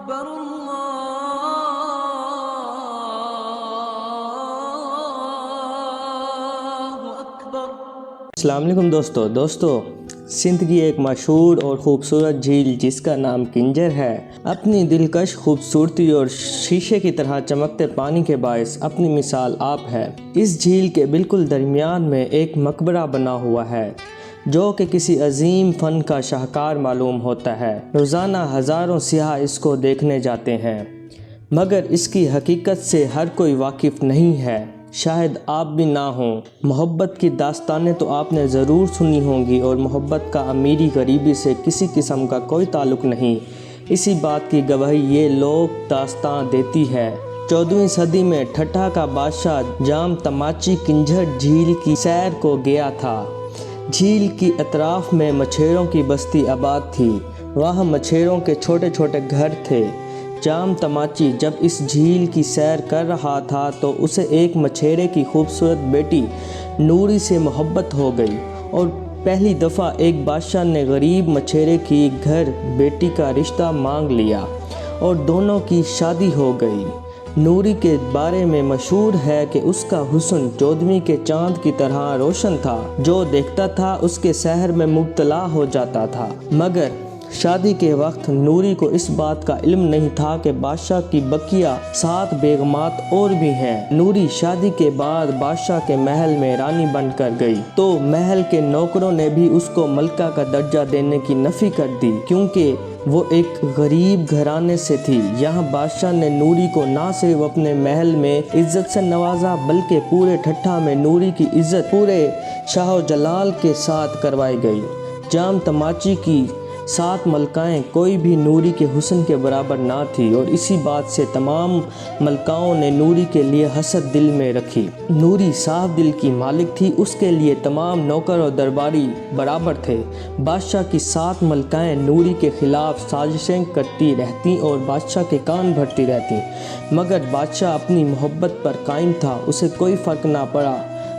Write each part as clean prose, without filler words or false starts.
أكبر الله أكبر۔ السلام علیکم دوستو سندھ کی ایک مشہور اور خوبصورت جھیل جس کا نام کنجر ہے اپنی دلکش خوبصورتی اور شیشے کی طرح چمکتے پانی کے باعث اپنی مثال آپ ہے۔ اس جھیل کے بالکل درمیان میں ایک مقبرہ بنا ہوا ہے جو کہ کسی عظیم فن کا شاہکار معلوم ہوتا ہے۔ روزانہ ہزاروں سیاح اس کو دیکھنے جاتے ہیں مگر اس کی حقیقت سے ہر کوئی واقف نہیں ہے۔ شاید آپ بھی نہ ہوں۔ محبت کی داستانیں تو آپ نے ضرور سنی ہوں گی اور محبت کا امیری غریبی سے کسی قسم کا کوئی تعلق نہیں۔ اسی بات کی گواہی یہ لوک داستان دیتی ہے۔ 14ویں صدی میں ٹھٹھہ کا بادشاہ جام تماچی کنجر جھیل کی سیر کو گیا تھا۔ جھیل کی اطراف میں مچھیروں کی بستی آباد تھی۔ وہاں مچھیروں کے چھوٹے چھوٹے گھر تھے۔ جام تماچی جب اس جھیل کی سیر کر رہا تھا تو اسے ایک مچھیرے کی خوبصورت بیٹی نوری سے محبت ہو گئی اور پہلی دفعہ ایک بادشاہ نے غریب مچھیرے کی گھر بیٹی کا رشتہ مانگ لیا اور دونوں کی شادی ہو گئی۔ نوری کے بارے میں مشہور ہے کہ اس کا حسن 14ویں کے چاند کی طرح روشن تھا۔ جو دیکھتا تھا اس کے سحر میں مبتلا ہو جاتا تھا، مگر شادی کے وقت نوری کو اس بات کا علم نہیں تھا کہ بادشاہ کی بقیہ 7 بیگمات اور بھی ہیں۔ نوری شادی کے بعد بادشاہ کے محل میں رانی بن کر گئی تو محل کے نوکروں نے بھی اس کو ملکہ کا درجہ دینے کی نفی کر دی کیونکہ وہ ایک غریب گھرانے سے تھی۔ یہاں بادشاہ نے نوری کو نہ صرف اپنے محل میں عزت سے نوازا بلکہ پورے ٹھٹھہ میں نوری کی عزت پورے شاہ و جلال کے ساتھ کروائی گئی۔ جام تماچی کی 7 ملکائیں کوئی بھی نوری کے حسن کے برابر نہ تھی اور اسی بات سے تمام ملکاؤں نے نوری کے لیے حسد دل میں رکھی۔ نوری صاف دل کی مالک تھی، اس کے لیے تمام نوکر اور درباری برابر تھے۔ بادشاہ کی 7 ملکائیں نوری کے خلاف سازشیں کرتی رہتیں اور بادشاہ کے کان بھرتی رہتیں، مگر بادشاہ اپنی محبت پر قائم تھا، اسے کوئی فرق نہ پڑا۔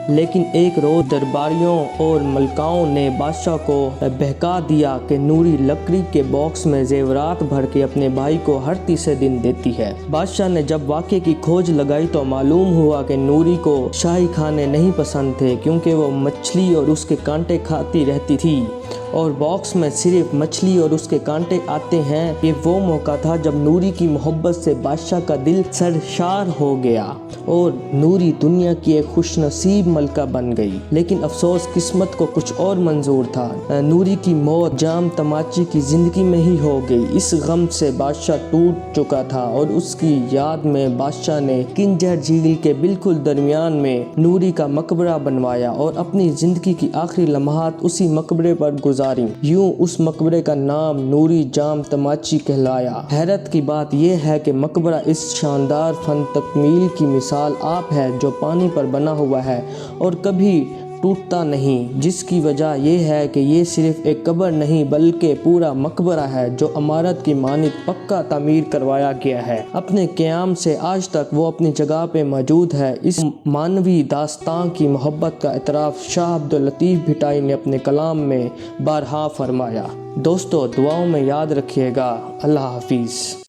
لیکن ایک روز درباریوں اور ملکاؤں نے بادشاہ کو بہکا دیا کہ نوری لکڑی کے باکس میں زیورات بھر کے اپنے بھائی کو ہر تیسرے دن دیتی ہے۔ بادشاہ نے جب واقعے کی کھوج لگائی تو معلوم ہوا کہ نوری کو شاہی کھانے نہیں پسند تھے کیونکہ وہ مچھلی اور اس کے کانٹے کھاتی رہتی تھی اور باکس میں صرف مچھلی اور اس کے کانٹے آتے ہیں۔ یہ وہ موقع تھا جب نوری کی محبت سے بادشاہ کا دل سرشار ہو گیا اور نوری دنیا کی ایک خوش نصیب ملکہ بن گئی۔ لیکن افسوس قسمت کو کچھ اور منظور تھا۔ نوری کی موت جام تماچی کی زندگی میں ہی ہو گئی۔ اس غم سے بادشاہ ٹوٹ چکا تھا اور اس کی یاد میں بادشاہ نے کنجر جھیل کے بالکل درمیان میں نوری کا مقبرہ بنوایا اور اپنی زندگی کی آخری لمحات اسی مقبرے پر گزاری۔ یوں اس مقبرے کا نام نوری جام تماچی کہلایا۔ حیرت کی بات یہ ہے کہ مقبرہ اس شاندار فن تکمیل کی مثال آپ ہے جو پانی پر بنا ہوا ہے اور کبھی ٹوٹتا نہیں، جس کی وجہ یہ ہے کہ یہ صرف ایک قبر نہیں بلکہ پورا مقبرہ ہے جو عمارت کی مانند پکا تعمیر کروایا گیا ہے۔ اپنے قیام سے آج تک وہ اپنی جگہ پہ موجود ہے۔ اس معنوی داستان کی محبت کا اعتراف شاہ عبداللطیف بھٹائی نے اپنے کلام میں بارہا فرمایا۔ دوستو دعاؤں میں یاد رکھیے گا۔ اللہ حافظ۔